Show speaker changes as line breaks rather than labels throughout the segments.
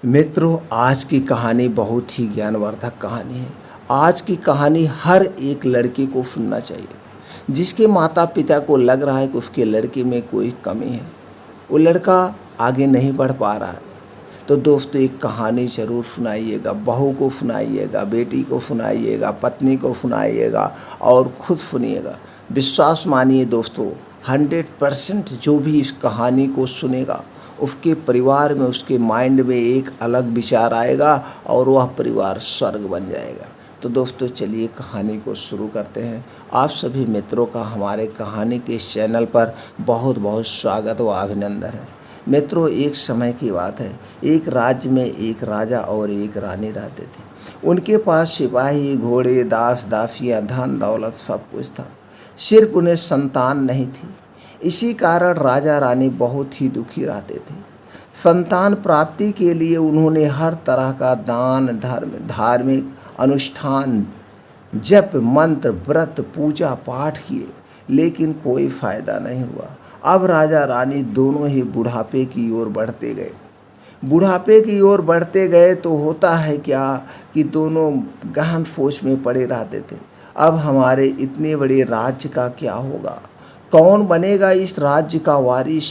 मित्रों, आज की कहानी बहुत ही ज्ञानवर्धक कहानी है। आज की कहानी हर एक लड़के को सुनना चाहिए जिसके माता पिता को लग रहा है कि उसके लड़के में कोई कमी है, वो लड़का आगे नहीं बढ़ पा रहा है। तो दोस्तों, एक कहानी ज़रूर सुनाइएगा, बहू को सुनाइएगा, बेटी को सुनाइएगा, पत्नी को सुनाइएगा और खुद सुनिएगा। विश्वास मानिए दोस्तों, 100% जो भी इस कहानी को सुनेगा उसके परिवार में, उसके माइंड में एक अलग विचार आएगा और वह परिवार स्वर्ग बन जाएगा। तो दोस्तों, चलिए कहानी को शुरू करते हैं। आप सभी मित्रों का हमारे कहानी के इस चैनल पर बहुत बहुत स्वागत व अभिनंदन है। मित्रों, एक समय की बात है, एक राज्य में एक राजा और एक रानी रहते थे। उनके पास सिपाही, घोड़े, दास दासियाँ, धन दौलत सब कुछ था, सिर्फ उन्हें संतान नहीं थी। इसी कारण राजा रानी बहुत ही दुखी रहते थे। संतान प्राप्ति के लिए उन्होंने हर तरह का दान, धर्म, धार्मिक अनुष्ठान, जप, मंत्र, व्रत, पूजा पाठ किए, लेकिन कोई फायदा नहीं हुआ। अब राजा रानी दोनों ही बुढ़ापे की ओर बढ़ते गए। बुढ़ापे की ओर बढ़ते गए तो होता है क्या कि दोनों गहन सोच में पड़े रहते थे। अब हमारे इतने बड़े राज्य का क्या होगा? कौन बनेगा इस राज्य का वारिस?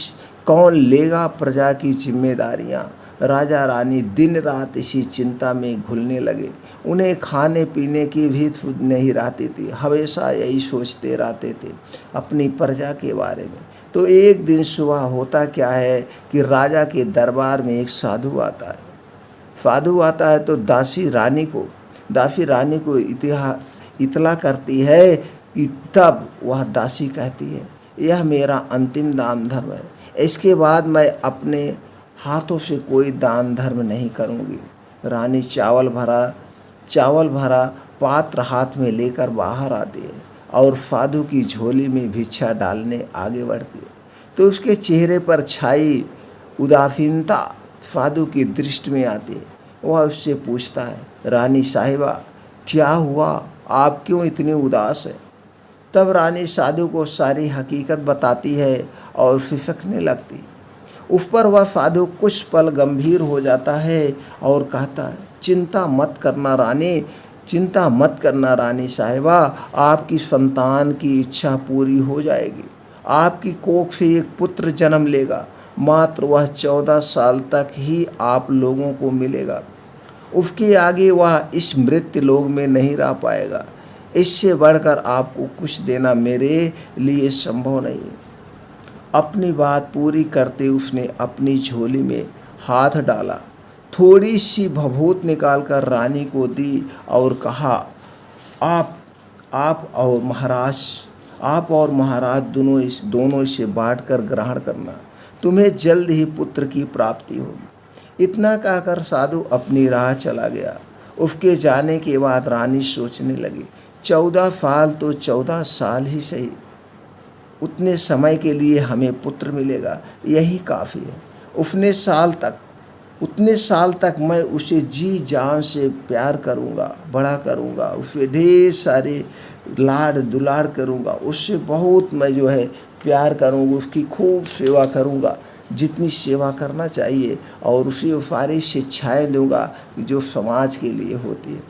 कौन लेगा प्रजा की जिम्मेदारियां? राजा रानी दिन रात इसी चिंता में घुलने लगे। उन्हें खाने पीने की भी सुध नहीं रहती थी, हमेशा यही सोचते रहते थे अपनी प्रजा के बारे में। तो एक दिन सुबह होता क्या है कि राजा के दरबार में एक साधु आता है। साधु आता है तो दासी रानी को इतला करती है कि तब वह दासी कहती है, यह मेरा अंतिम दान धर्म है, इसके बाद मैं अपने हाथों से कोई दान धर्म नहीं करूँगी। रानी चावल भरा पात्र हाथ में लेकर बाहर आती है और साधु की झोली में भिक्षा डालने आगे बढ़ती है। तो उसके चेहरे पर छाई उदासीनता साधु की दृष्टि में आती है। वह उससे पूछता है, रानी साहिबा, क्या हुआ? आप क्यों इतनी उदास है? तब रानी साधु को सारी हकीकत बताती है और सिसकने लगती। उस पर वह साधु कुछ पल गंभीर हो जाता है और कहता है, चिंता मत करना रानी साहिबा, आपकी संतान की इच्छा पूरी हो जाएगी। आपकी कोख से एक पुत्र जन्म लेगा, मात्र वह 14 साल तक ही आप लोगों को मिलेगा। उसके आगे वह इस मृत्यु लोक में नहीं रह पाएगा। इससे बढ़कर आपको कुछ देना मेरे लिए संभव नहीं है। अपनी बात पूरी करते उसने अपनी झोली में हाथ डाला, थोड़ी सी भभूत निकालकर रानी को दी और कहा, आप और महाराज दोनों इसे बांटकर ग्रहण करना, तुम्हें जल्द ही पुत्र की प्राप्ति होगी। इतना कहकर साधु अपनी राह चला गया। उसके जाने के बाद रानी सोचने लगी, 14 साल तो 14 साल ही सही, उतने समय के लिए हमें पुत्र मिलेगा, यही काफ़ी है। उतने साल तक मैं उसे जी जान से प्यार करूँगा, बड़ा करूँगा, उसे ढेर सारे लाड दुलार करूँगा, उससे बहुत मैं प्यार करूँगा, उसकी खूब सेवा करूँगा, जितनी सेवा करना चाहिए, और उसे वो सारी शिक्षाएँ दूँगा जो समाज के लिए होती है।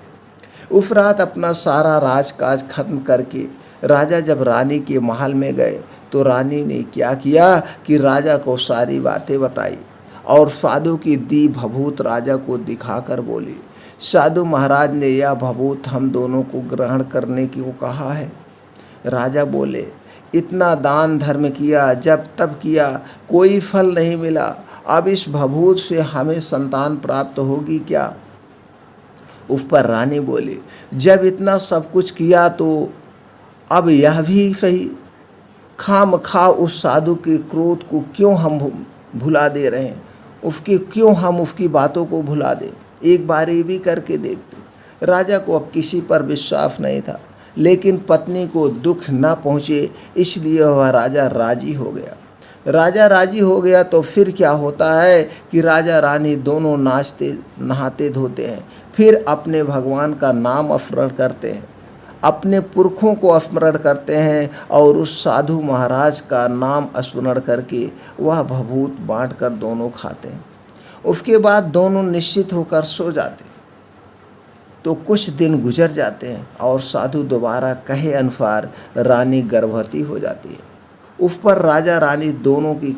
उस रात अपना सारा राजकाज खत्म करके राजा जब रानी के महल में गए तो रानी ने क्या किया कि राजा को सारी बातें बताई और साधु की दी भभूत राजा को दिखाकर बोली, साधु महाराज ने यह भभूत हम दोनों को ग्रहण करने को कहा है। राजा बोले, इतना दान धर्म किया, जब तब किया, कोई फल नहीं मिला, अब इस भभूत से हमें संतान प्राप्त होगी क्या? उस पर रानी बोली, जब इतना सब कुछ किया तो अब यह भी सही, खामखा उस साधु के क्रोध को क्यों हम भुला दे रहे हैं, क्यों हम उसकी बातों को भुला दें, एक बार ये भी करके देखते। राजा को अब किसी पर विश्वास नहीं था, लेकिन पत्नी को दुख न पहुँचे इसलिए वह राजा राजी हो गया। तो फिर क्या होता है कि राजा रानी दोनों नाचते नहाते धोते हैं, फिर अपने भगवान का नाम स्मरण करते हैं, अपने पुरखों को स्मरण करते हैं और उस साधु महाराज का नाम स्मरण करके वह भभूत बांटकर दोनों खाते हैं। उसके बाद दोनों निश्चित होकर सो जाते। तो कुछ दिन गुजर जाते हैं और साधु दोबारा कहे अनुसार रानी गर्भवती हो जाती है। उस पर राजा रानी दोनों की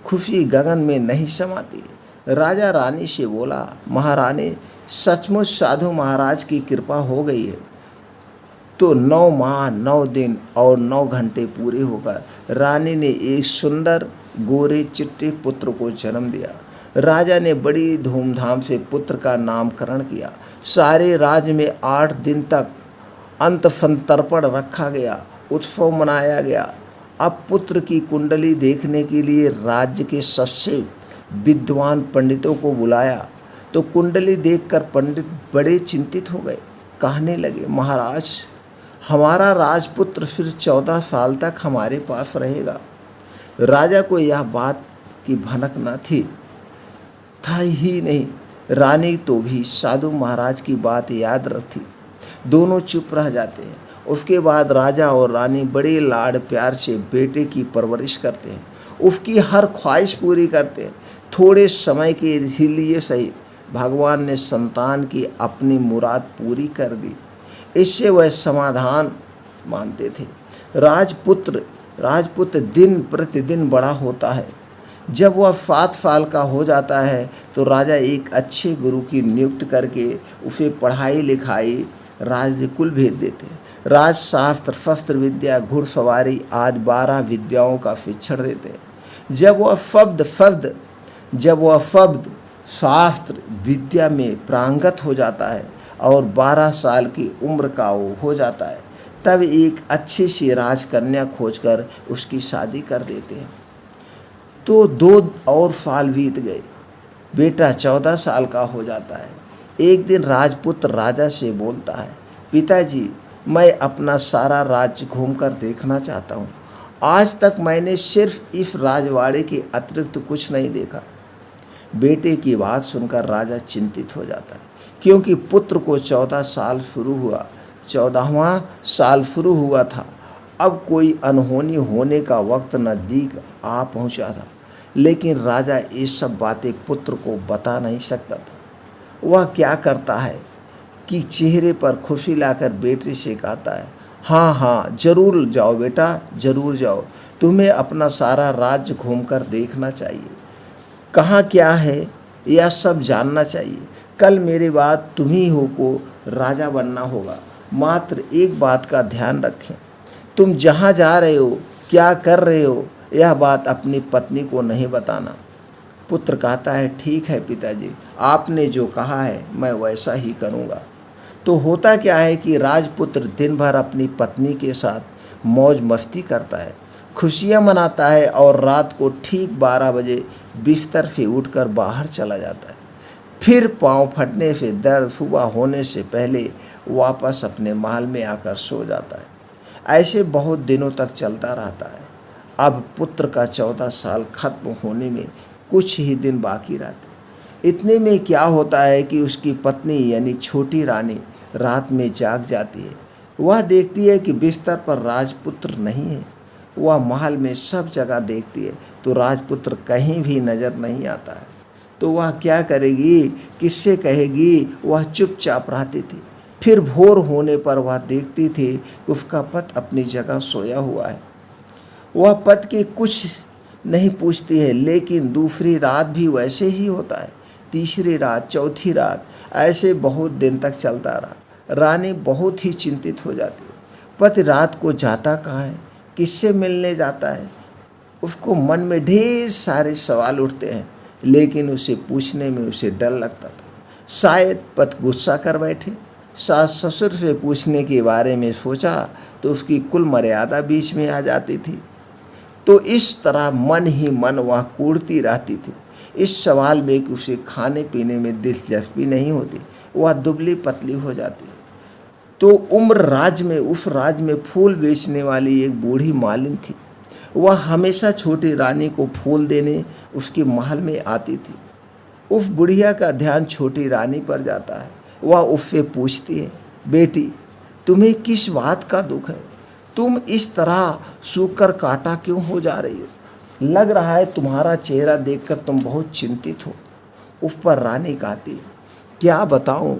खुशी गगन में नहीं समाती है। राजा रानी से बोला, महारानी सचमुच साधु महाराज की कृपा हो गई है। तो 9 माह 9 दिन और 9 घंटे पूरे होकर रानी ने एक सुंदर गोरे चिट्टे पुत्र को जन्म दिया। राजा ने बड़ी धूमधाम से पुत्र का नामकरण किया। सारे राज्य में 8 दिन तक अंतफंतर्पण रखा गया, उत्सव मनाया गया। अब पुत्र की कुंडली देखने के लिए राज्य के सबसे विद्वान पंडितों को बुलाया। तो कुंडली देखकर पंडित बड़े चिंतित हो गए, कहने लगे, महाराज हमारा राजपुत्र फिर 14 साल तक हमारे पास रहेगा। राजा को यह बात की भनक न था ही नहीं। रानी तो भी साधु महाराज की बात याद रखती। दोनों चुप रह जाते हैं। उसके बाद राजा और रानी बड़े लाड प्यार से बेटे की परवरिश करते हैं, उसकी हर ख्वाहिश पूरी करते हैं। थोड़े समय के लिए सही भगवान ने संतान की अपनी मुराद पूरी कर दी। इससे वह समाधान मानते थे। राजपुत्र दिन प्रतिदिन बड़ा होता है। जब वह 7 साल का हो जाता है तो राजा एक अच्छे गुरु की नियुक्ति करके उसे पढ़ाई लिखाई राजकुल भेज देते हैं। राजशास्त्र, शस्त्र विद्या, घुड़सवारी आदि 12 विद्याओं का शिक्षण देते हैं। जब वह शब्द शास्त्र विद्या में प्रांगत हो जाता है और 12 साल की उम्र का वो हो जाता है, तब एक अच्छी सी राजकन्या खोजकर उसकी शादी कर देते हैं। तो 2 और साल बीत गए। बेटा 14 साल का हो जाता है। एक दिन राजपुत्र राजा से बोलता है, पिताजी मैं अपना सारा राज्य घूमकर देखना चाहता हूँ। आज तक मैंने सिर्फ इस राजवाड़े के अतिरिक्त कुछ नहीं देखा। बेटे की बात सुनकर राजा चिंतित हो जाता है, क्योंकि पुत्र को 14वां साल शुरू हुआ था। अब कोई अनहोनी होने का वक्त नज़दीक आ पहुंचा था, लेकिन राजा ये सब बातें पुत्र को बता नहीं सकता था। वह क्या करता है कि चेहरे पर खुशी लाकर बेटे से कहता है, हाँ जरूर जाओ बेटा, जरूर जाओ, तुम्हें अपना सारा राज्य घूमकर देखना चाहिए। कहाँ क्या है यह सब जानना चाहिए। कल मेरे बाद तुम्ही हो को राजा बनना होगा। मात्र एक बात का ध्यान रखें, तुम जहाँ जा रहे हो, क्या कर रहे हो, यह बात अपनी पत्नी को नहीं बताना। पुत्र कहता है, ठीक है पिताजी, आपने जो कहा है मैं वैसा ही करूँगा। तो होता क्या है कि राजपुत्र दिन भर अपनी पत्नी के साथ मौज मस्ती करता है, खुशियाँ मनाता है और रात को ठीक 12 बजे बिस्तर से उठकर बाहर चला जाता है। फिर पाँव फटने से दर्द सुबह होने से पहले वापस अपने महल में आकर सो जाता है। ऐसे बहुत दिनों तक चलता रहता है। अब पुत्र का 14 साल खत्म होने में कुछ ही दिन बाकी रहते। इतने में क्या होता है कि उसकी पत्नी यानी छोटी रानी रात में जाग जाती है। वह देखती है कि बिस्तर पर राजपुत्र नहीं है। वह महल में सब जगह देखती है तो राजपुत्र कहीं भी नज़र नहीं आता है। तो वह क्या करेगी, किससे कहेगी। वह चुपचाप रहती थी। फिर भोर होने पर वह देखती थी कि उसका पति अपनी जगह सोया हुआ है। वह पति के कुछ नहीं पूछती है, लेकिन दूसरी रात भी वैसे ही होता है। तीसरी रात, चौथी रात, ऐसे बहुत दिन तक चलता रहा। रानी बहुत ही चिंतित हो जाती है। पति रात को जाता कहाँ है, किससे मिलने जाता है। उसको मन में ढेर सारे सवाल उठते हैं, लेकिन उसे पूछने में उसे डर लगता था। शायद पति गुस्सा कर बैठे। सास ससुर से पूछने के बारे में सोचा तो उसकी कुल मर्यादा बीच में आ जाती थी। तो इस तरह मन ही मन वह कूड़ती रहती थी। इस सवाल में कि उसे खाने पीने में दिलचस्पी नहीं होती। वह दुबली पतली हो जाती। तो उस राज्य में फूल बेचने वाली एक बूढ़ी मालिन थी। वह हमेशा छोटी रानी को फूल देने उसके महल में आती थी। उस बुढ़िया का ध्यान छोटी रानी पर जाता है। वह उससे पूछती है, बेटी तुम्हें किस बात का दुख है, तुम इस तरह सूखकर काटा क्यों हो जा रही हो। लग रहा है तुम्हारा चेहरा देखकर तुम बहुत चिंतित हो। उस पर रानी कहती है, क्या बताऊं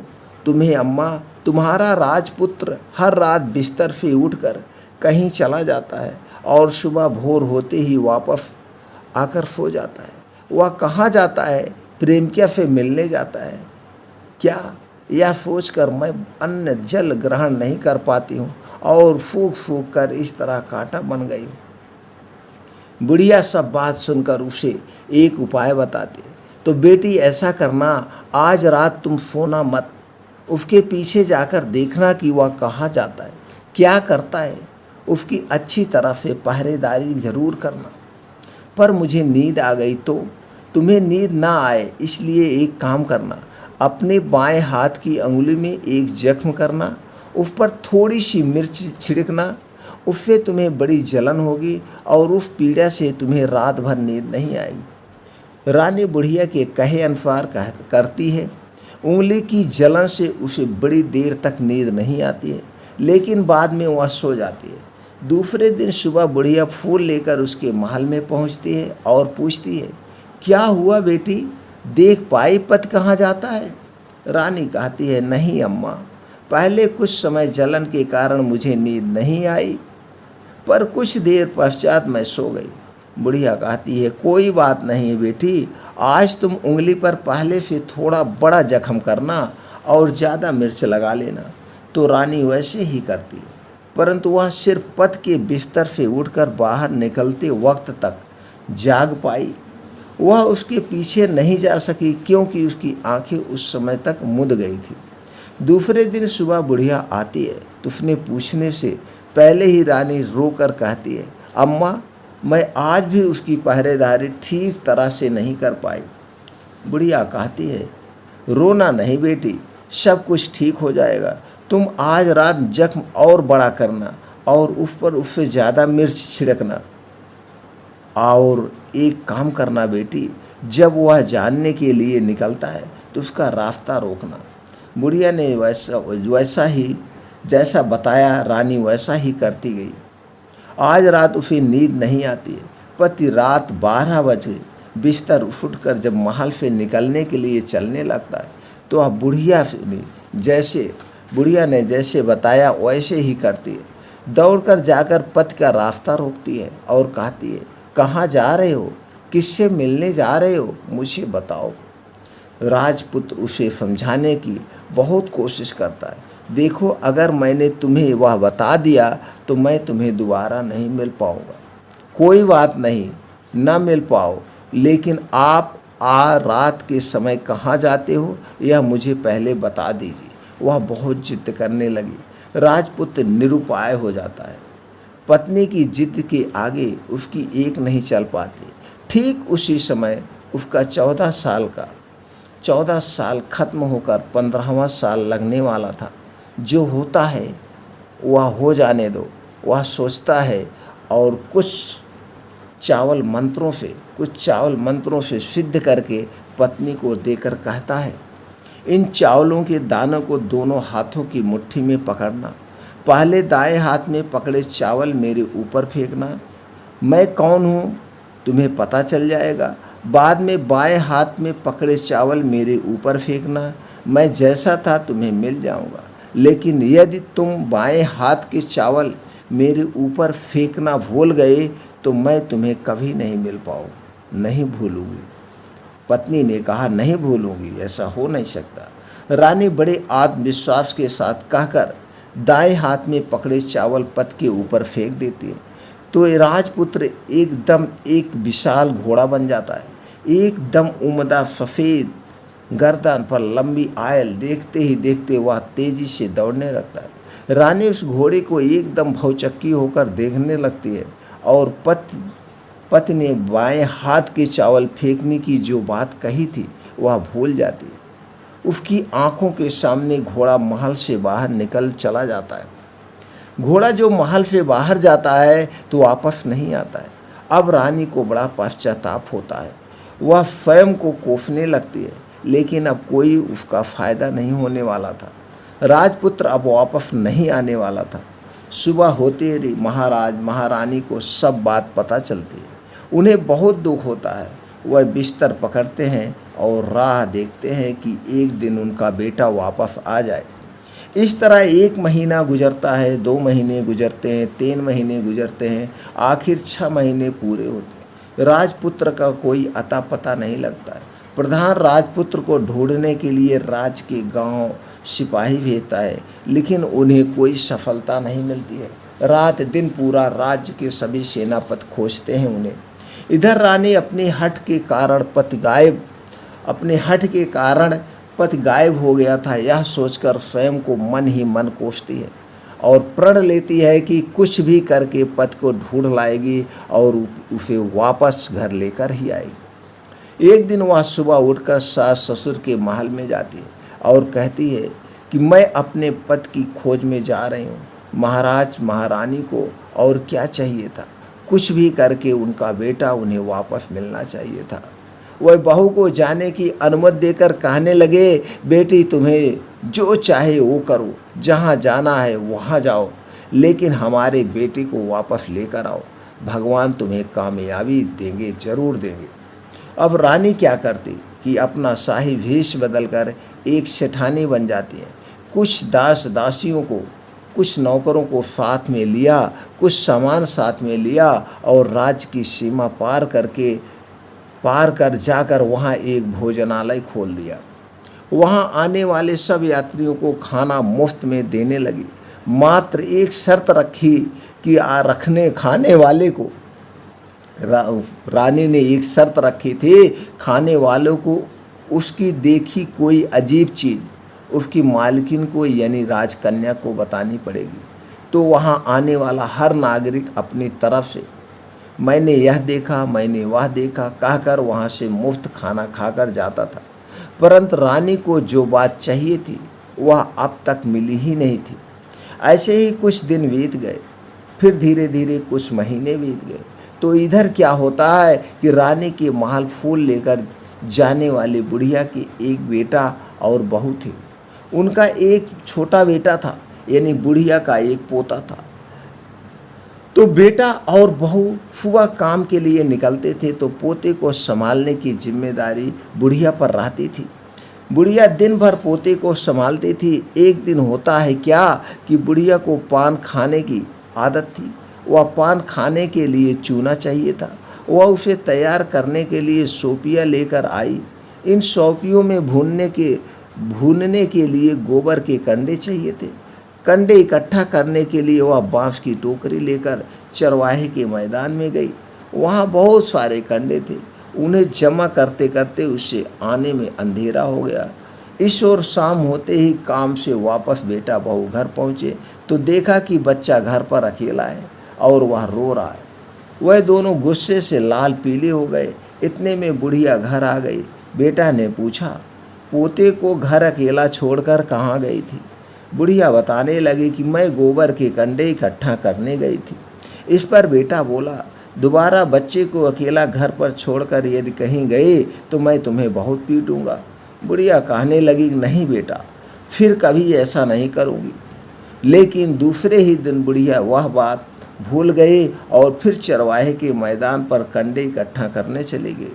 तुम्हें अम्मा, तुम्हारा राजपुत्र हर रात बिस्तर से उठकर कहीं चला जाता है और सुबह भोर होते ही वापस आकर सो जाता है। वह कहाँ जाता है? प्रेमिका से मिलने जाता है क्या? यह सोचकर मैं अन्न जल ग्रहण नहीं कर पाती हूँ और फूंक फूंक कर इस तरह कांटा बन गई हूँ। बुढ़िया सब बात सुनकर उसे एक उपाय बताती है, तो बेटी ऐसा करना, आज रात तुम सोना मत, उसके पीछे जाकर देखना कि वह कहाँ जाता है, क्या करता है, उसकी अच्छी तरह से पहरेदारी जरूर करना। पर मुझे नींद आ गई तो? तुम्हें नींद ना आए इसलिए एक काम करना, अपने बाएं हाथ की अंगुली में एक जख्म करना, उस पर थोड़ी सी मिर्च छिड़कना, उससे तुम्हें बड़ी जलन होगी और उस पीड़ा से तुम्हें रात भर नींद नहीं आएगी। रानी बुढ़िया के कहे अनुसार करती है। उंगली की जलन से उसे बड़ी देर तक नींद नहीं आती है, लेकिन बाद में वह सो जाती है। दूसरे दिन सुबह बुढ़िया फूल लेकर उसके महल में पहुंचती है और पूछती है, क्या हुआ बेटी, देख पाई पति कहाँ जाता है? रानी कहती है, नहीं अम्मा, पहले कुछ समय जलन के कारण मुझे नींद नहीं आई, पर कुछ देर पश्चात मैं सो गई। बुढ़िया कहती है, कोई बात नहीं बेटी, आज तुम उंगली पर पहले से थोड़ा बड़ा जख्म करना और ज़्यादा मिर्च लगा लेना। तो रानी वैसे ही करती है, परंतु वह सिर्फ पति के बिस्तर से उठकर बाहर निकलते वक्त तक जाग पाई। वह उसके पीछे नहीं जा सकी क्योंकि उसकी आंखें उस समय तक मुद गई थी। दूसरे दिन सुबह बुढ़िया आती है तो उसने पूछने से पहले ही रानी रोकर कहती है, अम्मा, मैं आज भी उसकी पहरेदारी ठीक तरह से नहीं कर पाई। बुढ़िया कहती है, रोना नहीं बेटी, सब कुछ ठीक हो जाएगा। तुम आज रात जख्म और बड़ा करना और उस पर उससे ज़्यादा मिर्च छिड़कना। और एक काम करना बेटी, जब वह जानने के लिए निकलता है तो उसका रास्ता रोकना। बुढ़िया ने वैसा ही जैसा बताया रानी वैसा ही करती गई। आज रात उसे नींद नहीं आती है। पति रात 12 बजे बिस्तर उठकर जब महल से निकलने के लिए चलने लगता है तो वह बुढ़िया ने जैसे बताया वैसे ही करती है। दौड़कर जाकर पति का रास्ता रोकती है और कहती है, कहाँ जा रहे हो, किससे मिलने जा रहे हो, मुझे बताओ। राजपुत्र उसे समझाने की बहुत कोशिश करता है, देखो अगर मैंने तुम्हें वह बता दिया तो मैं तुम्हें दोबारा नहीं मिल पाऊंगा। कोई बात नहीं, न मिल पाओ, लेकिन आप रात के समय कहाँ जाते हो यह मुझे पहले बता दीजिए। वह बहुत जिद करने लगी। राजपुत्र निरुपाय हो जाता है। पत्नी की जिद के आगे उसकी एक नहीं चल पाती। ठीक उसी समय उसका 14 साल खत्म होकर 15वां साल लगने वाला था। जो होता है वह हो जाने दो, वह सोचता है और कुछ चावल मंत्रों से सिद्ध करके पत्नी को देकर कहता है, इन चावलों के दानों को दोनों हाथों की मुट्ठी में पकड़ना। पहले दाएं हाथ में पकड़े चावल मेरे ऊपर फेंकना। मैं कौन हूँ तुम्हें पता चल जाएगा। बाद में बाएं हाथ में पकड़े चावल मेरे ऊपर फेंकना। मैं जैसा था तुम्हें मिल जाऊंगा, लेकिन यदि तुम बाएं हाथ के चावल मेरे ऊपर फेंकना भूल गए तो मैं तुम्हें कभी नहीं मिल पाऊँ। नहीं भूलूंगी। पत्नी ने कहा, नहीं भूलूंगी, ऐसा हो नहीं सकता। रानी बड़े आत्मविश्वास के साथ कहकर दाएं हाथ में पकड़े चावल पति के ऊपर फेंक देती है तो राजपुत्र एकदम एक विशाल घोड़ा बन जाता है। एकदम उम्दा सफ़ेद गर्दन पर लंबी आयल, देखते ही देखते वह तेजी से दौड़ने लगता है। रानी उस घोड़े को एकदम भौचक्की होकर देखने लगती है और पति ने बाएं हाथ के चावल फेंकने की जो बात कही थी वह भूल जाती है। उसकी आंखों के सामने घोड़ा महल से बाहर निकल चला जाता है। घोड़ा जो महल से बाहर जाता है तो वापस नहीं आता है। अब रानी को बड़ा पश्चाताप होता है। वह स्वयं को कोसने लगती है, लेकिन अब कोई उसका फायदा नहीं होने वाला था। राजपुत्र अब वापस नहीं आने वाला था। सुबह होते ही महाराज महारानी को सब बात पता चलती है। उन्हें बहुत दुख होता है। वह बिस्तर पकड़ते हैं और राह देखते हैं कि एक दिन उनका बेटा वापस आ जाए। इस तरह 1 महीना गुजरता है, 2 महीने गुजरते हैं, 3 महीने गुजरते हैं, आखिर 6 महीने पूरे होते हैं। राजपुत्र का कोई अता पता नहीं लगता है। प्रधान राजपुत्र को ढूंढने के लिए राज के गांव सिपाही भेजता है, लेकिन उन्हें कोई सफलता नहीं मिलती है। रात दिन पूरा राज्य के सभी सेनापति खोजते हैं उन्हें। इधर रानी अपने हठ के कारण पति गायब हो गया था, यह सोचकर स्वयं को मन ही मन कोसती है और प्रण लेती है कि कुछ भी करके पति को ढूंढ लाएगी और उसे वापस घर लेकर ही आएगी। एक दिन वह सुबह उठकर सास ससुर के महल में जाती है और कहती है कि मैं अपने पति की खोज में जा रही हूँ। महाराज महारानी को और क्या चाहिए था, कुछ भी करके उनका बेटा उन्हें वापस मिलना चाहिए था। वह बहू को जाने की अनुमति देकर कहने लगे, बेटी तुम्हें जो चाहे वो करो, जहाँ जाना है वहाँ जाओ, लेकिन हमारे बेटे को वापस लेकर आओ। भगवान तुम्हें कामयाबी देंगे, जरूर देंगे। अब रानी क्या करती कि अपना शाही वेश बदलकर एक सेठानी बन जाती है। कुछ दास दासियों को, कुछ नौकरों को साथ में लिया, कुछ सामान साथ में लिया और राज्य की सीमा पार कर जाकर वहाँ एक भोजनालय खोल दिया। वहाँ आने वाले सब यात्रियों को खाना मुफ्त में देने लगी। मात्र एक शर्त रखी कि खाने वाले को रानी ने एक शर्त रखी थी, खाने वालों को उसकी देखी कोई अजीब चीज़ उसकी मालकिन को यानी राजकन्या को बतानी पड़ेगी। तो वहाँ आने वाला हर नागरिक अपनी तरफ से मैंने यह देखा, मैंने वह देखा कहकर वहाँ से मुफ्त खाना खाकर जाता था। परंतु रानी को जो बात चाहिए थी वह अब तक मिली ही नहीं थी। ऐसे ही कुछ दिन बीत गए, फिर धीरे धीरे कुछ महीने बीत गए। तो इधर क्या होता है कि रानी के महल फूल लेकर जाने वाली बुढ़िया के एक बेटा और बहू थे। उनका एक छोटा बेटा था, यानी बुढ़िया का एक पोता था। तो बेटा और बहू सुबह काम के लिए निकलते थे तो पोते को संभालने की जिम्मेदारी बुढ़िया पर रहती थी। बुढ़िया दिन भर पोते को संभालती थी। एक दिन होता है क्या कि बुढ़िया को पान खाने की आदत थी। वह पान खाने के लिए चूना चाहिए था। वह उसे तैयार करने के लिए सोपियाँ लेकर आई। इन सोपियों में भूनने के लिए गोबर के कंडे चाहिए थे। कंडे इकट्ठा करने के लिए वह बांस की टोकरी लेकर चरवाहे के मैदान में गई। वहाँ बहुत सारे कंडे थे। उन्हें जमा करते करते उससे आने में अंधेरा हो गया। इस ओर शाम होते ही काम से वापस बेटा बहू घर पहुँचे तो देखा कि बच्चा घर पर अकेला है और वह रो रहा है। वह दोनों गुस्से से लाल पीले हो गए। इतने में बुढ़िया घर आ गई। बेटा ने पूछा, पोते को घर अकेला छोड़कर कहाँ गई थी? बुढ़िया बताने लगी कि मैं गोबर के कंडे इकट्ठा करने गई थी। इस पर बेटा बोला, दोबारा बच्चे को अकेला घर पर छोड़कर यदि कहीं गए तो मैं तुम्हें बहुत पीटूंगा। बुढ़िया कहने लगी, नहीं बेटा, फिर कभी ऐसा नहीं करूँगी। लेकिन दूसरे ही दिन बुढ़िया वह बात भूल गई और फिर चरवाहे के मैदान पर कंडे इकट्ठा करने चले गए।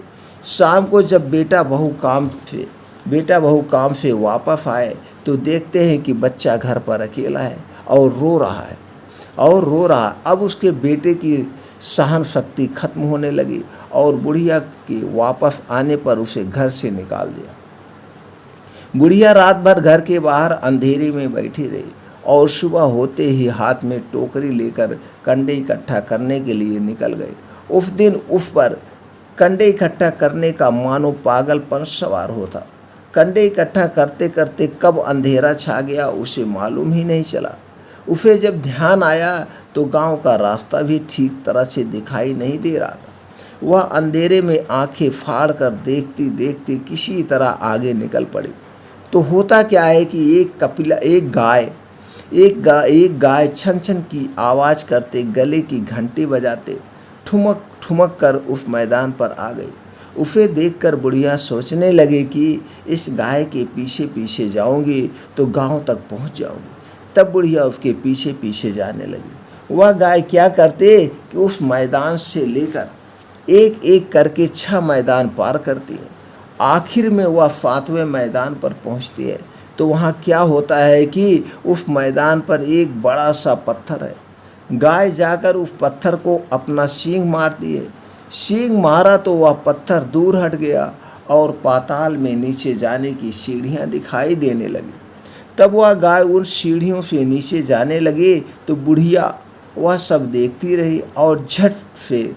शाम को जब बेटा बहू काम से वापस आए तो देखते हैं कि बच्चा घर पर अकेला है और रो रहा। अब उसके बेटे की सहन शक्ति खत्म होने लगी और बुढ़िया के वापस आने पर उसे घर से निकाल दिया। बुढ़िया रात भर घर के बाहर अंधेरे में बैठी रही और सुबह होते ही हाथ में टोकरी लेकर कंडे इकट्ठा करने के लिए निकल गए। उस दिन उस पर कंडे इकट्ठा करने का मानो पागलपन सवार होता। कंडे इकट्ठा करते करते कब अंधेरा छा गया उसे मालूम ही नहीं चला। उसे जब ध्यान आया तो गांव का रास्ता भी ठीक तरह से दिखाई नहीं दे रहा था। वह अंधेरे में आंखें फाड़ कर देखती देखती किसी तरह आगे निकल पड़ी। तो होता क्या है कि एक गाय छन छन की आवाज़ करते गले की घंटी बजाते ठुमक ठुमक कर उस मैदान पर आ गई। उसे देखकर बुढ़िया सोचने लगे कि इस गाय के पीछे पीछे जाऊंगी तो गांव तक पहुंच जाऊंगी। तब बुढ़िया उसके पीछे पीछे जाने लगी। वह गाय क्या करते कि उस मैदान से लेकर एक एक करके 6 मैदान पार करती है आखिर में वह 7वें मैदान पर पहुंचती है। तो वहाँ क्या होता है कि उस मैदान पर एक बड़ा सा पत्थर है। गाय जाकर उस पत्थर को अपना सींग मारती है। सींग मारा तो वह पत्थर दूर हट गया और पाताल में नीचे जाने की सीढ़ियाँ दिखाई देने लगी। तब वह गाय उन सीढ़ियों से नीचे जाने लगी तो बुढ़िया वह सब देखती रही और झट से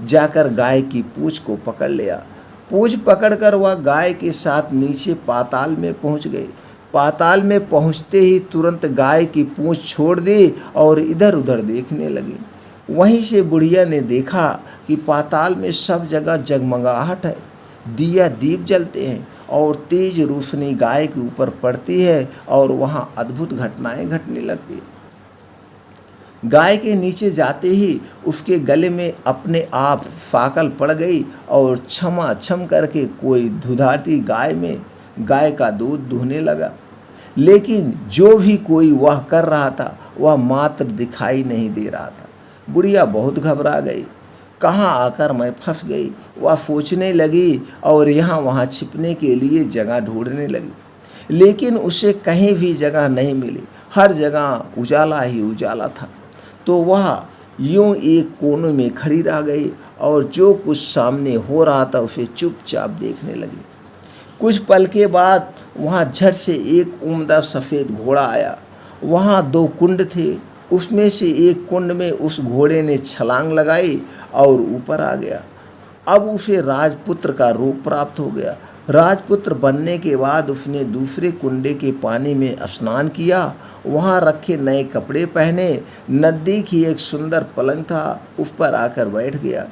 जाकर गाय की पूँछ को पकड़ लिया। पूँछ पकड़कर वह गाय के साथ नीचे पाताल में पहुंच गई। पाताल में पहुंचते ही तुरंत गाय की पूँछ छोड़ दी और इधर उधर देखने लगी। वहीं से बुढ़िया ने देखा कि पाताल में सब जगह जगमगाहट है, दिया दीप जलते हैं और तेज रोशनी गाय के ऊपर पड़ती है और वहाँ अद्भुत घटनाएं घटने लगती है। गाय के नीचे जाते ही उसके गले में अपने आप फाकल पड़ गई और छमा छम करके कोई दुधाती गाय का दूध दुहने लगा। लेकिन जो भी कोई वह कर रहा था वह मात्र दिखाई नहीं दे रहा था। बुढ़िया बहुत घबरा गई, कहाँ आकर मैं फंस गई, वह सोचने लगी और यहाँ वहाँ छिपने के लिए जगह ढूंढने लगी। लेकिन उसे कहीं भी जगह नहीं मिली, हर जगह उजाला ही उजाला था। तो वह यूं एक कोने में खड़ी रह गई और जो कुछ सामने हो रहा था उसे चुपचाप देखने लगी। कुछ पल के बाद वहाँ झट से एक उम्दा सफ़ेद घोड़ा आया। वहाँ 2 कुंड थे, उसमें से एक कुंड में उस घोड़े ने छलांग लगाई और ऊपर आ गया। अब उसे राजपुत्र का रूप प्राप्त हो गया। राजपुत्र बनने के बाद उसने दूसरे कुंडे के पानी में स्नान किया, वहाँ रखे नए कपड़े पहने, नज़दीक ही एक सुंदर पलंग था, उस पर आकर बैठ गया।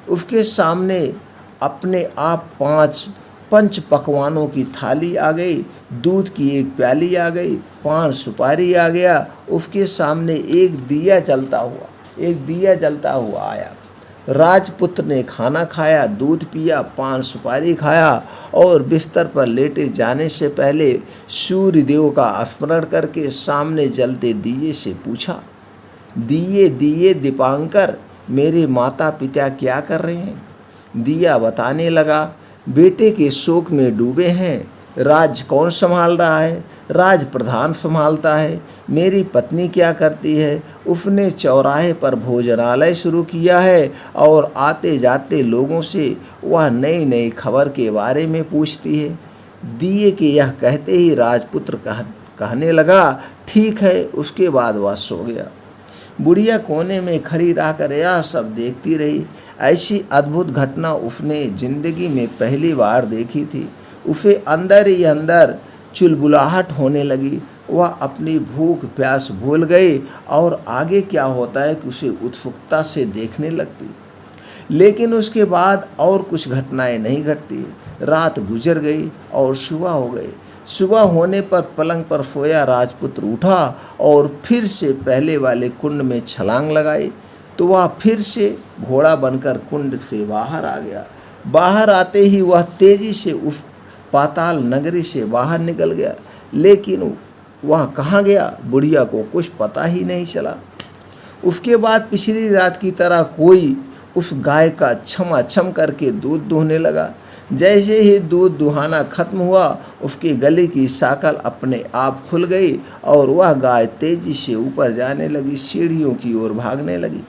उसके सामने अपने आप 5 पंच पकवानों की थाली आ गई, दूध की एक प्याली आ गई, पान सुपारी आ गया। उसके सामने एक दिया जलता हुआ आया। राजपुत्र ने खाना खाया, दूध पिया, पान सुपारी खाया और बिस्तर पर लेटे जाने से पहले सूर्य देव का स्मरण करके सामने जलते दिए से पूछा, दिए दिए दीपांकर, मेरे माता पिता क्या कर रहे हैं? दिया बताने लगा, बेटे के शोक में डूबे हैं। राज कौन संभाल रहा है? राज प्रधान संभालता है। मेरी पत्नी क्या करती है? उसने चौराहे पर भोजनालय शुरू किया है और आते जाते लोगों से वह नई नई खबर के बारे में पूछती है। दिए के यह कहते ही राजपुत्र कहने लगा, ठीक है। उसके बाद वह सो गया। बुढ़िया कोने में खड़ी रहकर यह सब देखती रही। ऐसी अद्भुत घटना उसने जिंदगी में पहली बार देखी थी। उसे अंदर ही अंदर चुलबुलाहट होने लगी। वह अपनी भूख प्यास भूल गई और आगे क्या होता है कि उसे उत्सुकता से देखने लगती। लेकिन उसके बाद और कुछ घटनाएं नहीं घटती। रात गुजर गई और सुबह हो गई। सुबह होने पर पलंग पर सोया राजपुत्र उठा और फिर से पहले वाले कुंड में छलांग लगाई तो वह फिर से घोड़ा बनकर कुंड से बाहर आ गया। बाहर आते ही वह तेजी से उस पाताल नगरी से बाहर निकल गया। लेकिन वह कहाँ गया, बुढ़िया को कुछ पता ही नहीं चला। उसके बाद पिछली रात की तरह कोई उस गाय का छमाछम करके दूध दुहने लगा। जैसे ही दूध दुहाना खत्म हुआ उसके गले की साकल अपने आप खुल गई और वह गाय तेजी से ऊपर जाने लगी, सीढ़ियों की ओर भागने लगी।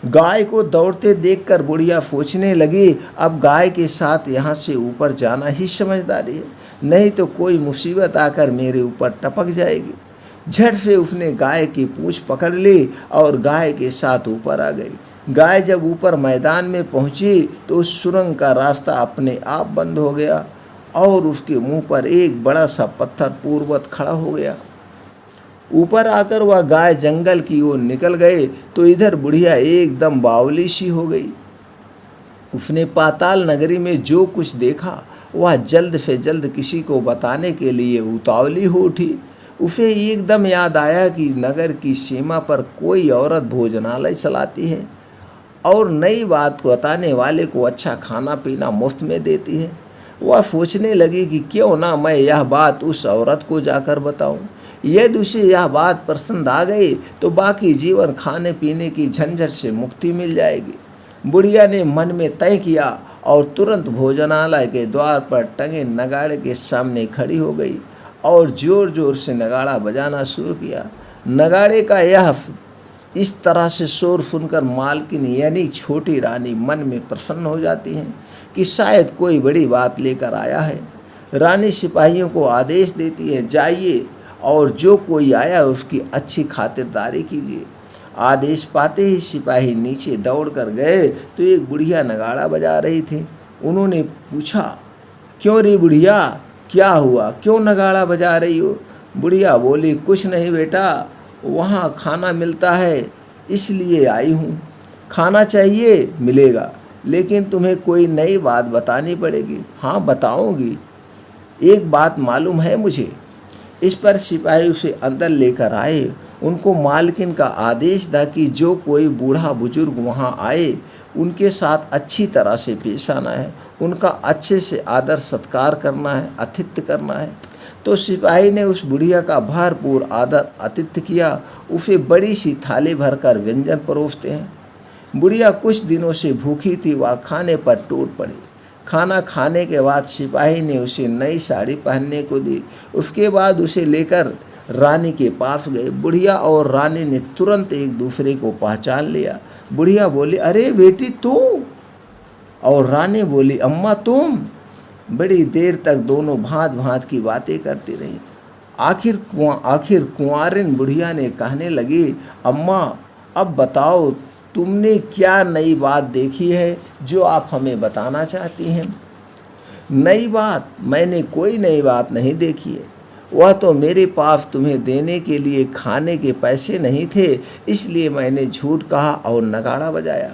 गाय को दौड़ते देखकर बुढ़िया सोचने लगी, अब गाय के साथ यहाँ से ऊपर जाना ही समझदारी है, नहीं तो कोई मुसीबत आकर मेरे ऊपर टपक जाएगी। झट से उसने गाय की पूँछ पकड़ ली और गाय के साथ ऊपर आ गई। गाय जब ऊपर मैदान में पहुंची तो उस सुरंग का रास्ता अपने आप बंद हो गया और उसके मुंह पर एक बड़ा सा पत्थर पूर्ववत खड़ा हो गया। ऊपर आकर वह गाय जंगल की ओर निकल गए तो इधर बुढ़िया एकदम बावली सी हो गई। उसने पाताल नगरी में जो कुछ देखा वह जल्द से जल्द किसी को बताने के लिए उतावली हो उठी। उसे एकदम याद आया कि नगर की सीमा पर कोई औरत भोजनालय चलाती है और नई बात को बताने वाले को अच्छा खाना पीना मुफ्त में देती है। वह सोचने लगी कि क्यों ना मैं यह बात उस औरत को जाकर बताऊं। यदि उसे यह बात पसंद आ गई तो बाकी जीवन खाने पीने की झंझट से मुक्ति मिल जाएगी। बुढ़िया ने मन में तय किया और तुरंत भोजनालय के द्वार पर टंगे नगाड़े के सामने खड़ी हो गई और जोर जोर से नगाड़ा बजाना शुरू किया। नगाड़े का यह इस तरह से शोर सुनकर मालकिन यानी छोटी रानी मन में प्रसन्न हो जाती हैं कि शायद कोई बड़ी बात लेकर आया है। रानी सिपाहियों को आदेश देती है, जाइए और जो कोई आया उसकी अच्छी खातिरदारी कीजिए। आदेश पाते ही सिपाही नीचे दौड़कर गए तो एक बुढ़िया नगाड़ा बजा रही थी। उन्होंने पूछा, क्यों रे बुढ़िया, क्या हुआ, क्यों नगाड़ा बजा रही हो? बुढ़िया बोली, कुछ नहीं बेटा, वहाँ खाना मिलता है इसलिए आई हूँ। खाना चाहिए, मिलेगा, लेकिन तुम्हें कोई नई बात बतानी पड़ेगी। हाँ बताऊँगी, एक बात मालूम है मुझे। इस पर सिपाही उसे अंदर लेकर आए। उनको मालकिन का आदेश था कि जो कोई बूढ़ा बुजुर्ग वहाँ आए उनके साथ अच्छी तरह से पेश आना है, उनका अच्छे से आदर सत्कार करना है, आतिथ्य करना है। तो सिपाही ने उस बुढ़िया का भरपूर आदर आतिथ्य किया। उसे बड़ी सी थाली भरकर व्यंजन परोसते हैं। बुढ़िया कुछ दिनों से भूखी थी, वह खाने पर टूट पड़ी। खाना खाने के बाद सिपाही ने उसे नई साड़ी पहनने को दी। उसके बाद उसे लेकर रानी के पास गए। बुढ़िया और रानी ने तुरंत एक दूसरे को पहचान लिया। बुढ़िया बोली, अरे बेटी तू, और रानी बोली, अम्मा तुम। बड़ी देर तक दोनों भांत भांत की बातें करती रही। आखिर कुंवारिन बुढ़िया ने कहने लगी, अम्मा अब बताओ तुमने क्या नई बात देखी है जो आप हमें बताना चाहती हैं? नई बात? मैंने कोई नई बात नहीं देखी है। वह तो मेरे पास तुम्हें देने के लिए खाने के पैसे नहीं थे, इसलिए मैंने झूठ कहा और नगाड़ा बजाया।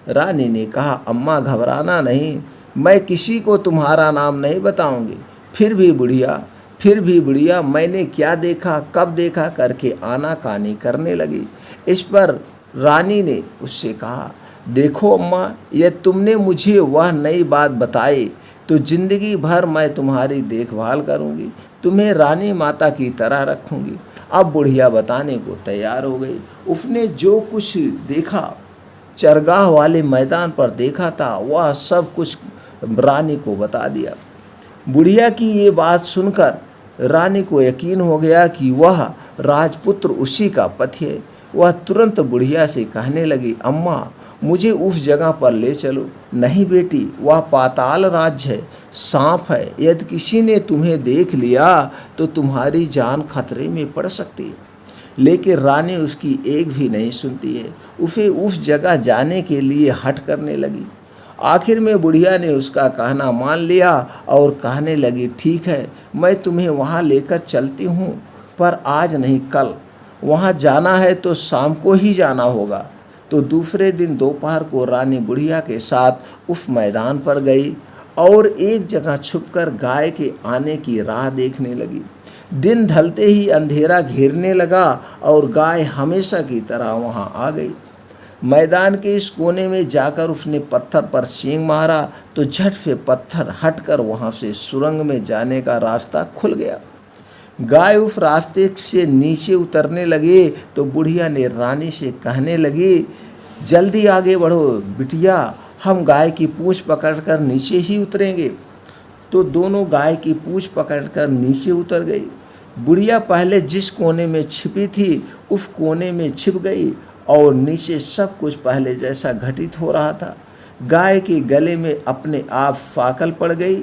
रानी ने कहा, अम्मा घबराना नहीं, मैं किसी को तुम्हारा नाम नहीं बताऊंगी। फिर भी बुढ़िया मैंने क्या देखा, कब देखा करके आनाकानी करने लगी। इस पर रानी ने उससे कहा, देखो अम्मा, यह तुमने मुझे वह नई बात बताई तो जिंदगी भर मैं तुम्हारी देखभाल करूंगी, तुम्हें रानी माता की तरह रखूंगी। अब बुढ़िया बताने को तैयार हो गई। उसने जो कुछ देखा, चरगाह वाले मैदान पर देखा था, वह सब कुछ रानी को बता दिया। बुढ़िया की ये बात सुनकर रानी को यकीन हो गया कि वह राजपुत्र उसी का पति है। वह तुरंत बुढ़िया से कहने लगी, अम्मा मुझे उस जगह पर ले चलो। नहीं बेटी, वह पाताल राज्य है, सांप है, यदि किसी ने तुम्हें देख लिया तो तुम्हारी जान खतरे में पड़ सकती है। लेकिन रानी उसकी एक भी नहीं सुनती है। उसे उस जगह जाने के लिए हट करने लगी। आखिर में बुढ़िया ने उसका कहना मान लिया और कहने लगी, ठीक है, मैं तुम्हें वहाँ लेकर चलती हूँ, पर आज नहीं कल। वहाँ जाना है तो शाम को ही जाना होगा। तो दूसरे दिन दोपहर को रानी बुढ़िया के साथ उस मैदान पर गई और एक जगह छुपकर गाय के आने की राह देखने लगी। दिन ढलते ही अंधेरा घेरने लगा और गाय हमेशा की तरह वहाँ आ गई। मैदान के इस कोने में जाकर उसने पत्थर पर सींग मारा तो झट से पत्थर हटकर वहाँ से सुरंग में जाने का रास्ता खुल गया। गाय उस रास्ते से नीचे उतरने लगे तो बुढ़िया ने रानी से कहने लगी, जल्दी आगे बढ़ो बिटिया, हम गाय की पूंछ पकड़कर नीचे ही उतरेंगे। तो दोनों गाय की पूंछ पकड़कर नीचे उतर गई। बुढ़िया पहले जिस कोने में छिपी थी उस कोने में छिप गई और नीचे सब कुछ पहले जैसा घटित हो रहा था। गाय के गले में अपने आप फाकल पड़ गई।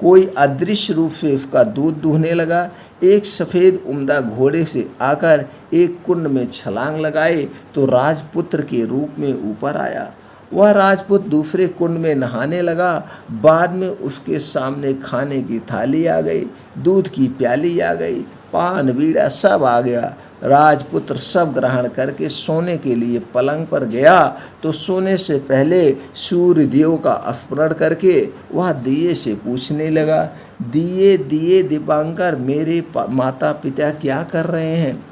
कोई अदृश्य रूप से उसका दूध दूहने लगा। एक सफ़ेद उम्दा घोड़े से आकर एक कुंड में छलांग लगाए तो राजपुत्र के रूप में ऊपर आया। वह राजपुत दूसरे कुंड में नहाने लगा। बाद में उसके सामने खाने की थाली आ गई, दूध की प्याली आ गई, पान बीड़ा सब आ गया। राजपुत्र सब ग्रहण करके सोने के लिए पलंग पर गया तो सोने से पहले सूर्य देव का स्मरण करके वह दिए से पूछने लगा, दिए दिए दीपांकर, मेरे माता पिता क्या कर रहे हैं?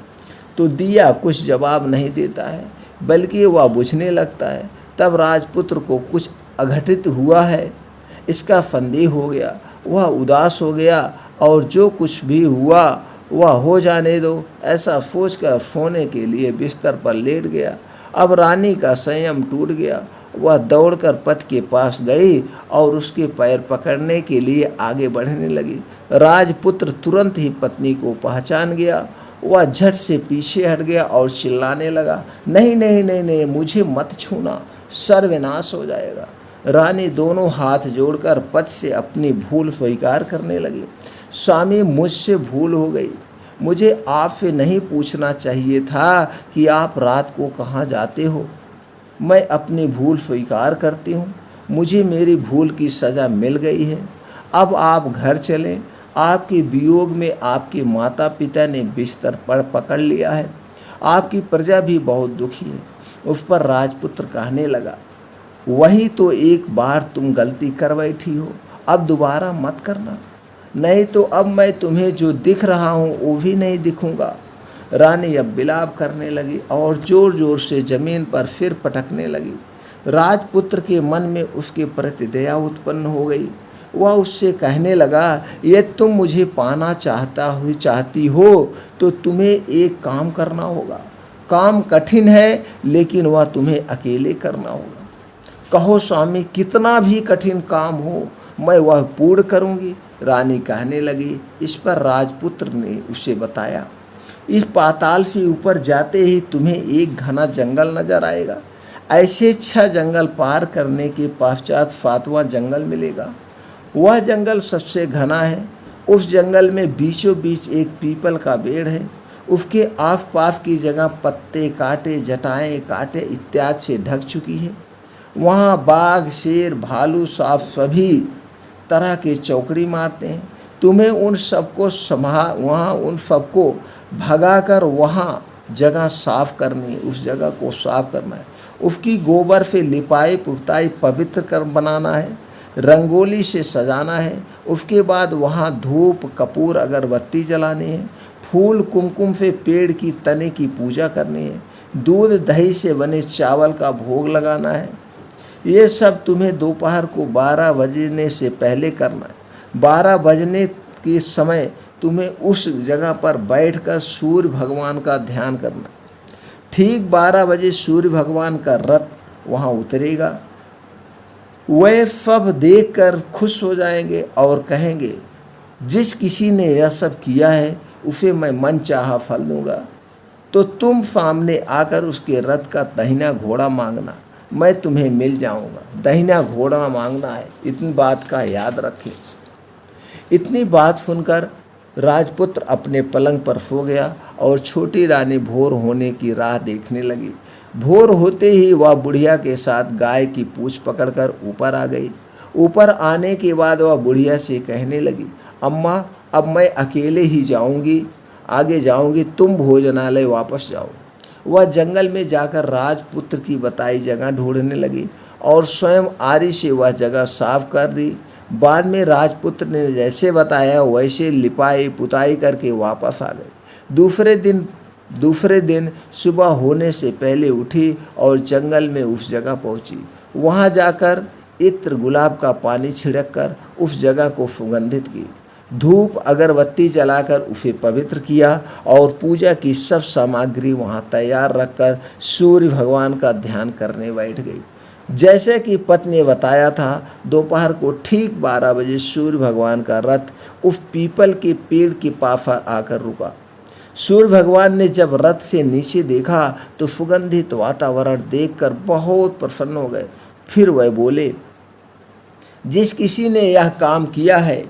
तो दिया कुछ जवाब नहीं देता है बल्कि वह बुझने लगता है। तब राजपुत्र को कुछ अघटित हुआ है इसका संदेह हो गया। वह उदास हो गया और जो कुछ भी हुआ वह हो जाने दो ऐसा सोचकर सोने के लिए बिस्तर पर लेट गया। अब रानी का संयम टूट गया। वह दौड़कर पति के पास गई और उसके पैर पकड़ने के लिए आगे बढ़ने लगी। राजपुत्र तुरंत ही पत्नी को पहचान गया। वह झट से पीछे हट गया और चिल्लाने लगा, नहीं नहीं नहीं नहीं, मुझे मत छूना, सर्वनाश हो जाएगा। रानी दोनों हाथ जोड़कर पति से अपनी भूल स्वीकार करने लगी। स्वामी, मुझसे भूल हो गई। मुझे आपसे नहीं पूछना चाहिए था कि आप रात को कहाँ जाते हो। मैं अपनी भूल स्वीकार करती हूँ। मुझे मेरी भूल की सज़ा मिल गई है। अब आप घर चलें। आपके वियोग में आपके माता पिता ने बिस्तर पर पकड़ लिया है। आपकी प्रजा भी बहुत दुखी है। उस पर राजपुत्र कहने लगा, वही तो एक बार तुम गलती कर बैठी हो, अब दोबारा मत करना, नहीं तो अब मैं तुम्हें जो दिख रहा हूँ वो भी नहीं दिखूँगा। रानी अब विलाप करने लगी और जोर जोर से जमीन पर फिर पटकने लगी। राजपुत्र के मन में उसके प्रति दया उत्पन्न हो गई। वह उससे कहने लगा, ये तुम मुझे पाना चाहती हो तो तुम्हें एक काम करना होगा। काम कठिन है लेकिन वह तुम्हें अकेले करना होगा। कहो स्वामी, कितना भी कठिन काम हो मैं वह पूर्ण करूँगी। रानी कहने लगी। इस पर राजपुत्र ने उसे बताया, इस पाताल से ऊपर जाते ही तुम्हें एक घना जंगल नजर आएगा। ऐसे 6 जंगल पार करने के पश्चात 7वां जंगल मिलेगा। वह जंगल सबसे घना है। उस जंगल में बीचों बीच एक पीपल का पेड़ है। उसके आस पास की जगह पत्ते काटे, जटाएं काटे इत्यादि से ढक चुकी है। वहाँ बाघ, शेर, भालू, सांप सभी तरह के चौकड़ी मारते हैं। तुम्हें उन सबको भगाकर वहाँ जगह साफ करनी है, उस जगह को साफ करना है। उसकी गोबर से लिपाई पुताई पवित्र कर बनाना है, रंगोली से सजाना है। उसके बाद वहाँ धूप कपूर अगरबत्ती जलानी है, फूल कुमकुम से पेड़ की तने की पूजा करनी है, दूध दही से बने चावल का भोग लगाना है। ये सब तुम्हें दोपहर को 12 बजने से पहले करना है। 12 बजने के समय तुम्हें उस जगह पर बैठकर सूर्य भगवान का ध्यान करना है। ठीक 12 बजे सूर्य भगवान का रथ वहाँ उतरेगा। वे सब देखकर खुश हो जाएंगे और कहेंगे, जिस किसी ने यह सब किया है उसे मैं मन चाहा फल दूंगा। तो तुम सामने आकर उसके रथ का दहिना घोड़ा मांगना, मैं तुम्हें मिल जाऊंगा। दहिना घोड़ा मांगना है, इतनी बात का याद रखें। इतनी बात सुनकर राजपुत्र अपने पलंग पर सो गया और छोटी रानी भोर होने की राह देखने लगी। भोर होते ही वह बुढ़िया के साथ गाय की पूंछ पकड़कर ऊपर आ गई। ऊपर आने के बाद वह बुढ़िया से कहने लगी, अम्मा अब मैं अकेले ही जाऊंगी, आगे जाऊंगी, तुम भोजनालय वापस जाओ। वह जंगल में जाकर राजपुत्र की बताई जगह ढूंढने लगी और स्वयं आरी से वह जगह साफ कर दी। बाद में राजपुत्र ने जैसे बताया वैसे लिपाई पुताई करके वापस आ गए। दूसरे दिन सुबह होने से पहले उठी और जंगल में उस जगह पहुंची। वहां जाकर इत्र गुलाब का पानी छिड़ककर उस जगह को सुगंधित की, धूप अगरबत्ती जलाकर उसे पवित्र किया और पूजा की सब सामग्री वहां तैयार रखकर सूर्य भगवान का ध्यान करने बैठ गई। जैसे कि पत्नी ने बताया था, दोपहर को ठीक 12 बजे सूर्य भगवान का रथ उस पीपल के पेड़ के पास आकर रुका। सूर्य भगवान ने जब रथ से नीचे देखा तो सुगंधित वातावरण देखकर बहुत प्रसन्न हो गए। फिर वह बोले, जिस किसी ने यह काम किया है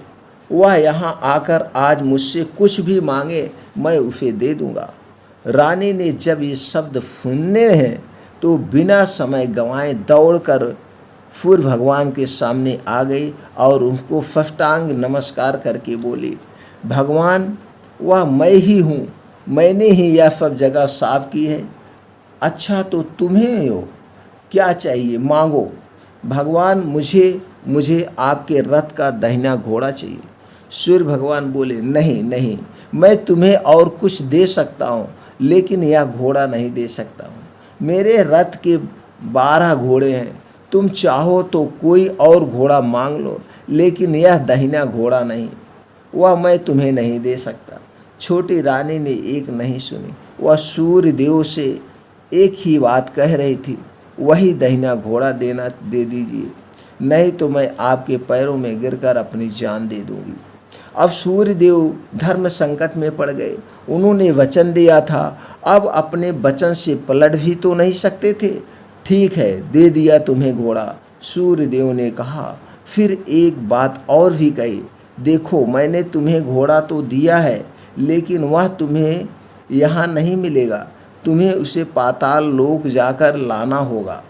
वह यहाँ आकर आज मुझसे कुछ भी मांगे मैं उसे दे दूंगा। रानी ने जब ये शब्द सुनने हैं तो बिना समय गंवाए दौड़कर सूर्य भगवान के सामने आ गई और उनको साष्टांग नमस्कार करके बोली, भगवान वह मैं ही हूँ, मैंने ही यह सब जगह साफ की है। अच्छा तो तुम्हें हो क्या चाहिए, मांगो। भगवान मुझे आपके रथ का दहिना घोड़ा चाहिए। सूर्य भगवान बोले, नहीं नहीं, मैं तुम्हें और कुछ दे सकता हूँ लेकिन यह घोड़ा नहीं दे सकता हूँ। मेरे रथ के 12 घोड़े हैं, तुम चाहो तो कोई और घोड़ा मांग लो लेकिन यह दहिना घोड़ा नहीं, वह मैं तुम्हें नहीं दे सकता। छोटी रानी ने एक नहीं सुनी। वह सूर्य देव से एक ही बात कह रही थी, वही दहिना घोड़ा दे दीजिए, नहीं तो मैं आपके पैरों में गिरकर अपनी जान दे दूंगी। अब सूर्यदेव धर्म संकट में पड़ गए। उन्होंने वचन दिया था, अब अपने वचन से पलट भी तो नहीं सकते थे। ठीक है, दे दिया तुम्हें घोड़ा, सूर्यदेव ने कहा। फिर एक बात और भी कही, देखो मैंने तुम्हें घोड़ा तो दिया है, लेकिन वह तुम्हें यहाँ नहीं मिलेगा, तुम्हें उसे पाताल लोक जाकर लाना होगा।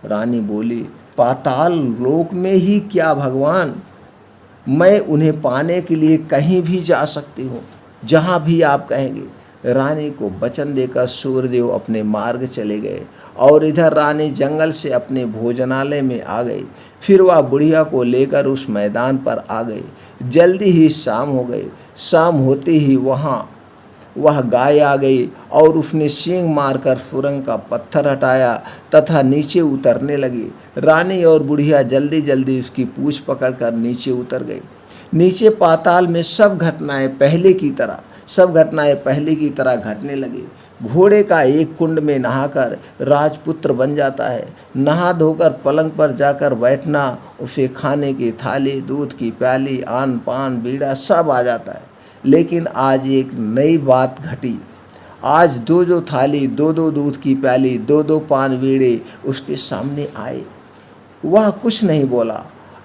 रानी बोली, पाताल लोक में ही क्या भगवान, मैं उन्हें पाने के लिए कहीं भी जा सकती हूँ, जहाँ भी आप कहेंगे। रानी को वचन देकर सूर्यदेव अपने मार्ग चले गए और इधर रानी जंगल से अपने भोजनालय में आ गई। फिर वह बुढ़िया को लेकर उस मैदान पर आ गई। जल्दी ही शाम हो गई। शाम होते ही वह गाय आ गई और उसने सींग मारकर सुरंग का पत्थर हटाया तथा नीचे उतरने लगी। रानी और बुढ़िया जल्दी जल्दी उसकी पूंछ पकड़कर नीचे उतर गई। नीचे पाताल में सब घटनाएं पहले की तरह घटने लगी। घोड़े का एक कुंड में नहाकर राजपुत्र बन जाता है। नहा धोकर पलंग पर जाकर बैठना, उसे खाने की थाली, दूध की प्याली, आन पान बीड़ा सब आ जाता है। लेकिन आज एक नई बात घटी। आज दो थाली, दो दूध की प्याली, दो पान बीड़े उसके सामने आए। वह कुछ नहीं बोला।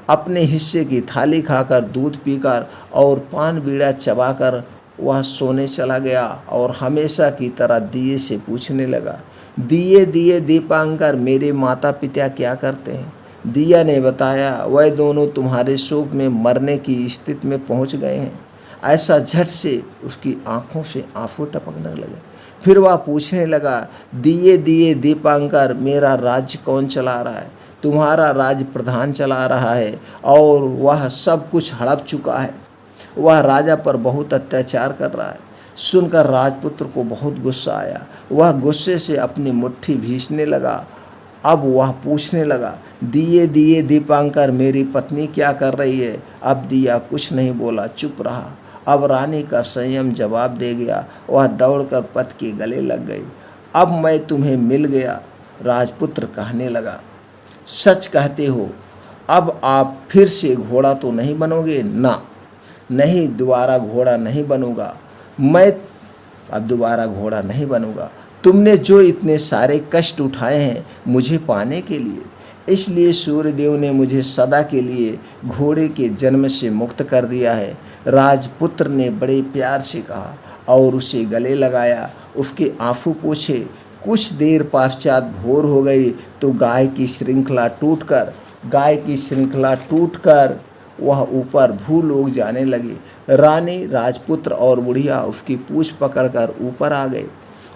अपने हिस्से की थाली खाकर, दूध पीकर और पान बीड़ा चबाकर वह सोने चला गया और हमेशा की तरह दिए से पूछने लगा, दिए दिए दीपांकर, मेरे माता पिता क्या करते हैं? दिया ने बताया, वह दोनों तुम्हारे शोक में मरने की स्थिति में पहुंच गए हैं। ऐसा झट से उसकी आंखों से आंसू टपकने लगे। फिर वह पूछने लगा, दिए दिए दीपांकर, मेरा राज्य कौन चला रहा है? तुम्हारा राज प्रधान चला रहा है और वह सब कुछ हड़प चुका है। वह राजा पर बहुत अत्याचार कर रहा है। सुनकर राजपुत्र को बहुत गुस्सा आया। वह गुस्से से अपनी मुट्ठी भींचने लगा। अब वह पूछने लगा, दिए दिए दीपांकर, मेरी पत्नी क्या कर रही है? अब दिया कुछ नहीं बोला, चुप रहा। अब रानी का संयम जवाब दे गया। वह दौड़कर पति के गले लग गई। अब मैं तुम्हें मिल गया, राजपुत्र कहने लगा। सच कहते हो, अब आप फिर से घोड़ा तो नहीं बनोगे ना? नहीं, दोबारा घोड़ा नहीं बनूंगा मैं। अब दोबारा घोड़ा नहीं बनूंगा। तुमने जो इतने सारे कष्ट उठाए हैं मुझे पाने के लिए, इसलिए सूर्यदेव ने मुझे सदा के लिए घोड़े के जन्म से मुक्त कर दिया है। राजपुत्र ने बड़े प्यार से कहा और उसे गले लगाया, उसके आंसू पोंछे। कुछ देर पश्चात भोर हो गई तो गाय की श्रृंखला टूटकर वह ऊपर भूलोक जाने लगी। रानी, राजपुत्र और बुढ़िया उसकी पूंछ पकड़कर ऊपर आ गए।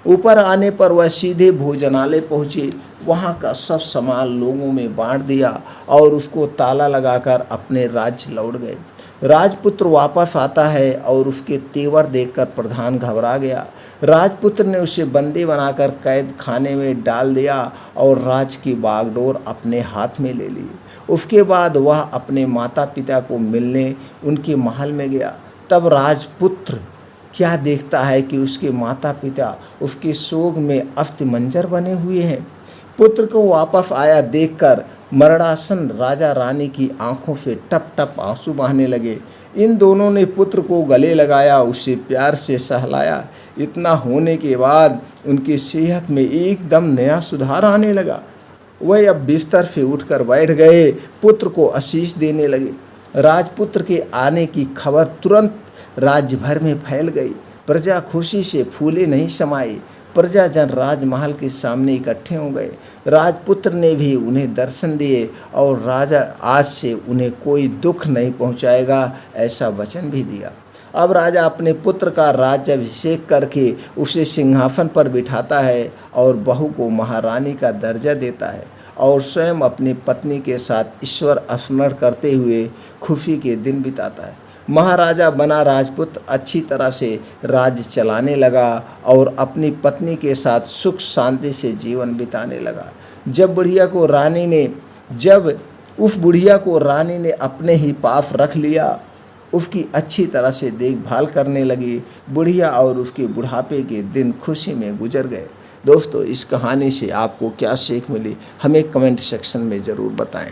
ऊपर आने पर वह सीधे भोजनालय पहुँचे। वहाँ का सब सामान लोगों में बांट दिया और उसको ताला लगाकर अपने राज्य लौट गए। राजपुत्र वापस आता है और उसके तेवर देखकर प्रधान घबरा गया। राजपुत्र ने उसे बंदी बनाकर कैद खाने में डाल दिया और राज की बागडोर अपने हाथ में ले ली। उसके बाद वह अपने माता पिता को मिलने उनके महल में गया। तब राजपुत्र क्या देखता है कि उसके माता पिता उसके शोक में अस्थिमंजर बने हुए हैं। पुत्र को वापस आया देखकर मरणासन राजा रानी की आंखों से टप टप आंसू बहने लगे। इन दोनों ने पुत्र को गले लगाया, उसे प्यार से सहलाया। इतना होने के बाद उनकी सेहत में एकदम नया सुधार आने लगा। वह अब बिस्तर से उठकर बैठ गए, पुत्र को आशीष देने लगे। राजपुत्र के आने की खबर तुरंत राज्य भर में फैल गई। प्रजा खुशी से फूले नहीं समाई। प्रजाजन राजमहल के सामने इकट्ठे हो गए। राजपुत्र ने भी उन्हें दर्शन दिए और राजा आज से उन्हें कोई दुख नहीं पहुंचाएगा, ऐसा वचन भी दिया। अब राजा अपने पुत्र का राज्याभिषेक करके उसे सिंहासन पर बिठाता है और बहू को महारानी का दर्जा देता है और स्वयं अपनी पत्नी के साथ ईश्वर स्मरण करते हुए खुशी के दिन बिताता है। महाराजा बना राजपुत्र अच्छी तरह से राज्य चलाने लगा और अपनी पत्नी के साथ सुख शांति से जीवन बिताने लगा। जब उस बुढ़िया को रानी ने अपने ही पास रख लिया, उसकी अच्छी तरह से देखभाल करने लगी। बुढ़िया और उसके बुढ़ापे के दिन खुशी में गुजर गए। दोस्तों, इस कहानी से आपको क्या सीख मिली, हमें कमेंट सेक्शन में ज़रूर बताएं।